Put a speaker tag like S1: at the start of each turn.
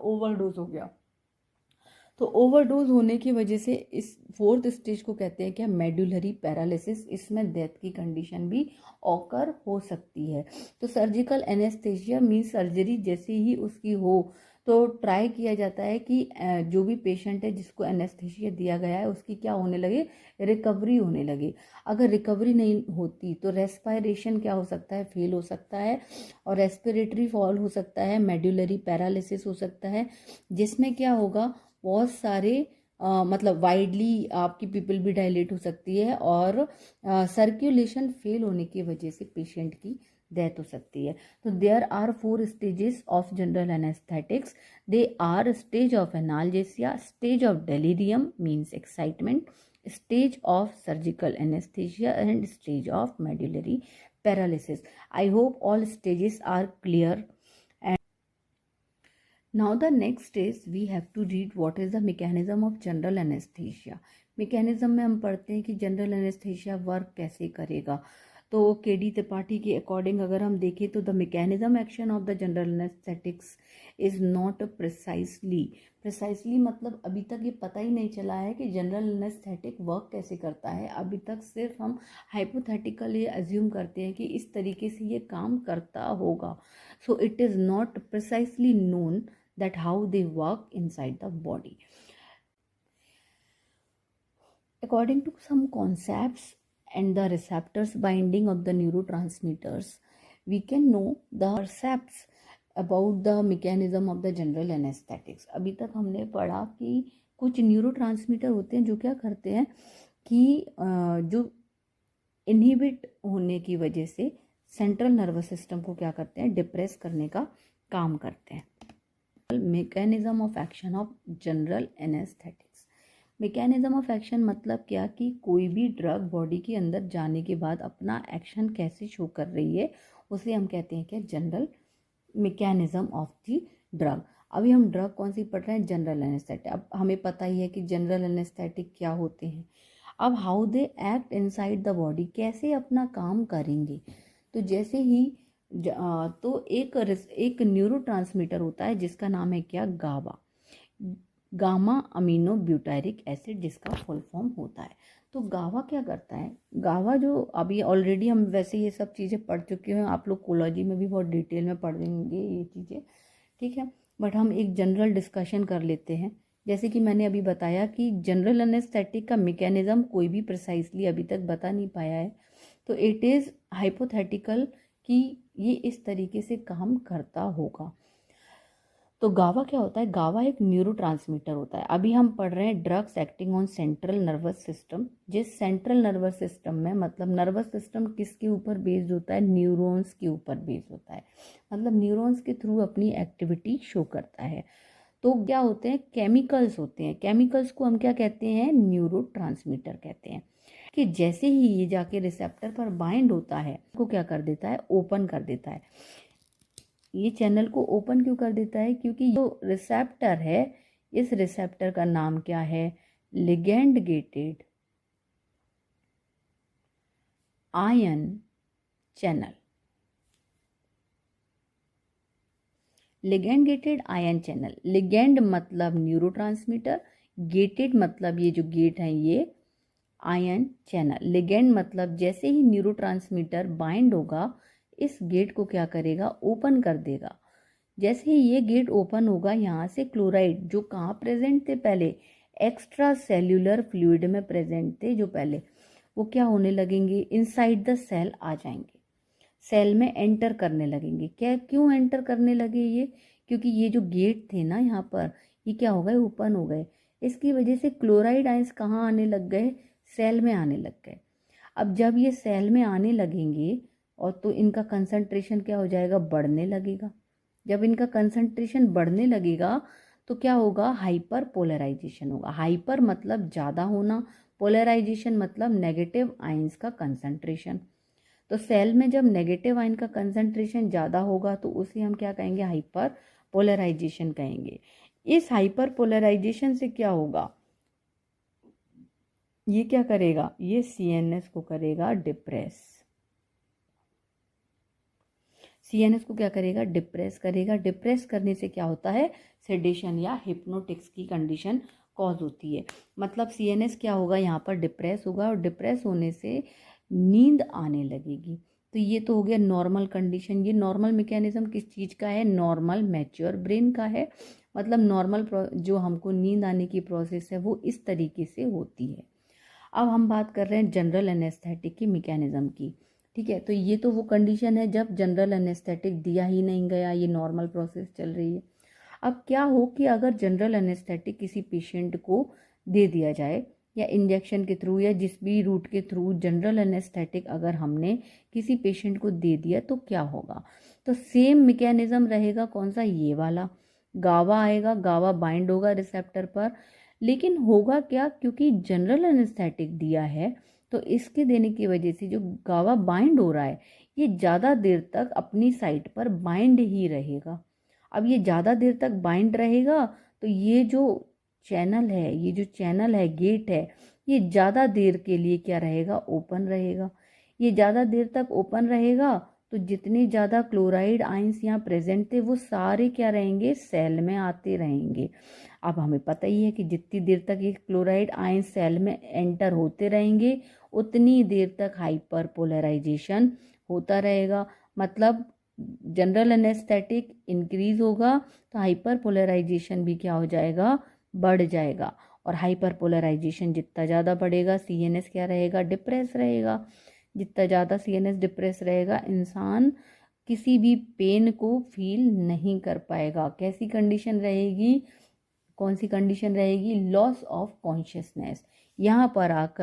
S1: Overdose हो गया। तो ओवरडोज होने की वजह से इस फोर्थ स्टेज को कहते हैं क्या, मेडुलरी पैरालिसिस। इसमें डेथ की कंडीशन भी ऑकर हो सकती है। तो सर्जिकल एनेस्थेसिया मीन्स सर्जरी जैसे ही उसकी हो तो ट्राई किया जाता है कि जो भी पेशेंट है जिसको एनेस्थेसिया दिया गया है उसकी क्या होने लगे, रिकवरी होने लगे। अगर रिकवरी नहीं होती तो रेस्पायरेशन क्या हो सकता है, फेल हो सकता है, और रेस्पिरेटरी फॉल हो सकता है, मेडुलरी पैरालिसिस हो सकता है, जिसमें क्या होगा, बहुत सारे मतलब वाइडली आपकी पिपल भी डायलेट हो सकती है, और सर्कुलेशन फेल होने की वजह से पेशेंट की डेथ हो सकती है। तो there are 4 stages of general anaesthetics. They are stage of analgesia, stage of delirium means excitement, stage of surgical anaesthesia and stage of medullary paralysis. I hope all stages are clear. Now the next is we have to read what is the mechanism of general anesthesia. mechanism में हम पढ़ते हैं कि general anaesthesia work कैसे करेगा। तो KD Tripathi के according अगर हम देखें तो the mechanism action of the general anaesthetics is not precisely मतलब अभी तक ये पता ही नहीं चला है कि जनरल एनेस्थेटिक वर्क कैसे करता है। अभी तक सिर्फ हम हाइपोथेटिकली अज्यूम करते हैं कि इस तरीके से ये काम करता होगा। So it is not precisely known that how they work inside the body. According to some concepts and the receptors binding of the neurotransmitters, we can know the concepts about the mechanism of the general anesthetics. अभी तक हमने पढ़ा कि कुछ neurotransmitter होते हैं जो क्या करते हैं कि जो इनहिबिट होने की वजह से सेंट्रल नर्वस सिस्टम को क्या करते हैं, डिप्रेस करने का काम करते हैं। Mechanism of action of general anaesthetics. Mechanism of action मतलब क्या कि कोई भी ड्रग बॉडी के अंदर जाने के बाद अपना एक्शन कैसे शो कर रही है, उसे हम कहते हैं क्या, general mechanism of the drug. अभी हम ड्रग कौन सी पढ़ रहे हैं, जनरल एनेस्थेटिक। अब हमें पता ही है कि जनरल एनेस्थेटिक क्या होते हैं। अब how they act inside the body, कैसे अपना काम करेंगे। तो जैसे ही तो एक न्यूरोट्रांसमीटर होता है जिसका नाम है क्या, गाबा, गामा अमीनो ब्यूटारिक एसिड जिसका फुल फॉर्म होता है। तो गावा क्या करता है, गावा जो अभी ऑलरेडी हम वैसे ये सब चीज़ें पढ़ चुके हैं, आप लोग कोलॉजी में भी बहुत डिटेल में पढ़ देंगे ये चीज़ें, ठीक है, बट हम एक जनरल डिस्कशन कर लेते हैं। जैसे कि मैंने अभी बताया कि जनरल एनेस्थेटिक का मैकेनिज्म कोई भी प्रिसाइसली अभी तक बता नहीं पाया है, तो इट इज़ हाइपोथेटिकल कि ये इस तरीके से काम करता होगा। तो गावा क्या होता है, गावा एक न्यूरोट्रांसमीटर होता है। अभी हम पढ़ रहे हैं drugs acting on central nervous system. जिस सेंट्रल नर्वस सिस्टम में मतलब नर्वस सिस्टम किसके ऊपर बेस्ड होता है, न्यूरॉन्स के ऊपर बेस्ड होता है, मतलब न्यूरॉन्स के थ्रू अपनी एक्टिविटी शो करता है। तो क्या होते हैं, केमिकल्स होते हैं। केमिकल्स को हम क्या कहते हैं, न्यूरोट्रांसमीटर कहते हैं। कि जैसे ही ये जाके रिसेप्टर पर बाइंड होता है को क्या कर देता है, ओपन कर देता है। ये चैनल को ओपन क्यों कर देता है, क्योंकि जो रिसेप्टर है, इस रिसेप्टर का नाम क्या है, ligand gated ion channel. Ligand gated ion channel, ligand मतलब न्यूरोट्रांसमीटर, गेटेड मतलब ये जो गेट है ये आयन चैनल। लिगेंड मतलब जैसे ही न्यूरोट्रांसमीटर बाइंड होगा इस गेट को क्या करेगा, ओपन कर देगा। जैसे ही ये गेट ओपन होगा, यहाँ से क्लोराइड जो कहाँ प्रेजेंट थे पहले, एक्स्ट्रा सेल्यूलर फ्लूइड में प्रेजेंट थे जो पहले, वो क्या होने लगेंगे, इनसाइड द सेल आ जाएंगे, सेल में एंटर करने लगेंगे। क्या, क्यों एंटर करने लगे ये, क्योंकि ये जो गेट थे ना यहाँ पर, ये क्या हो गए, ओपन हो गए। इसकी वजह से क्लोराइड आयंस कहाँ आने लग गए, सेल में आने लग गए। अब जब ये सेल में आने लगेंगे और तो इनका कंसंट्रेशन क्या हो जाएगा, बढ़ने लगेगा। जब इनका कंसंट्रेशन बढ़ने लगेगा तो क्या होगा, हाइपर पोलराइजेशन होगा। हाइपर मतलब ज़्यादा होना, पोलराइजेशन मतलब नेगेटिव आयंस का कंसंट्रेशन। तो सेल में जब नेगेटिव आयन का कंसंट्रेशन ज़्यादा होगा तो उसे हम क्या कहेंगे, हाइपर पोलराइजेशन कहेंगे। इस हाइपर पोलराइजेशन से क्या होगा, ये क्या करेगा, ये CNS को करेगा डिप्रेस। CNS को क्या करेगा, डिप्रेस करेगा। डिप्रेस करने से क्या होता है, सेडेशन या हिप्नोटिक्स की कंडीशन कॉज होती है। मतलब CNS क्या होगा, यहाँ पर डिप्रेस होगा और डिप्रेस होने से नींद आने लगेगी। तो ये तो हो गया नॉर्मल कंडीशन। ये नॉर्मल मैकेनिज्म किस चीज़ का है, नॉर्मल मैच्योर ब्रेन का है। मतलब नॉर्मल जो हमको नींद आने की प्रोसेस है वो इस तरीके से होती है। अब हम बात कर रहे हैं जनरल एनेस्थेटिक की मैकेनिज्म की। ठीक है, तो ये तो वो कंडीशन है जब जनरल एनेस्थेटिक दिया ही नहीं गया, ये नॉर्मल प्रोसेस चल रही है। अब क्या हो कि अगर जनरल एनेस्थेटिक किसी पेशेंट को दे दिया जाए या इंजेक्शन के थ्रू या जिस भी रूट के थ्रू जनरल एनेस्थेटिक अगर हमने किसी पेशेंट को दे दिया तो क्या होगा, तो सेम मैकेनिज्म रहेगा। कौन सा, ये वाला। गावा आएगा, गावा बाइंड होगा रिसेप्टर पर। लेकिन होगा क्या, क्योंकि जनरल एनेस्थेटिक दिया है तो इसके देने की वजह से जो गावा बाइंड हो रहा है ये ज़्यादा देर तक अपनी साइट पर बाइंड ही रहेगा। अब ये ज़्यादा देर तक बाइंड रहेगा तो ये जो चैनल है, ये जो चैनल है, गेट है, ये ज़्यादा देर के लिए क्या रहेगा, ओपन रहेगा। ये ज़्यादा देर तक ओपन रहेगा तो जितने ज़्यादा क्लोराइड आयंस यहाँ प्रेजेंट थे वो सारे क्या रहेंगे, सेल में आते रहेंगे। अब हमें पता ही है कि जितनी देर तक ये क्लोराइड आयंस सेल में एंटर होते रहेंगे उतनी देर तक हाइपर पोलराइजेशन होता रहेगा। मतलब जनरल एनेस्थेटिक इंक्रीज होगा तो हाइपर पोलराइजेशन भी क्या हो जाएगा, बढ़ जाएगा। और हाइपर पोलराइजेशन जितना ज़्यादा बढ़ेगा CNS क्या रहेगा, डिप्रेस रहेगा। जितना ज़्यादा CNS डिप्रेस रहेगा इंसान किसी भी पेन को फील नहीं कर पाएगा। कैसी कंडीशन रहेगी, कौन सी कंडीशन रहेगी, लॉस ऑफ कॉन्शियसनेस। यहाँ पर आकर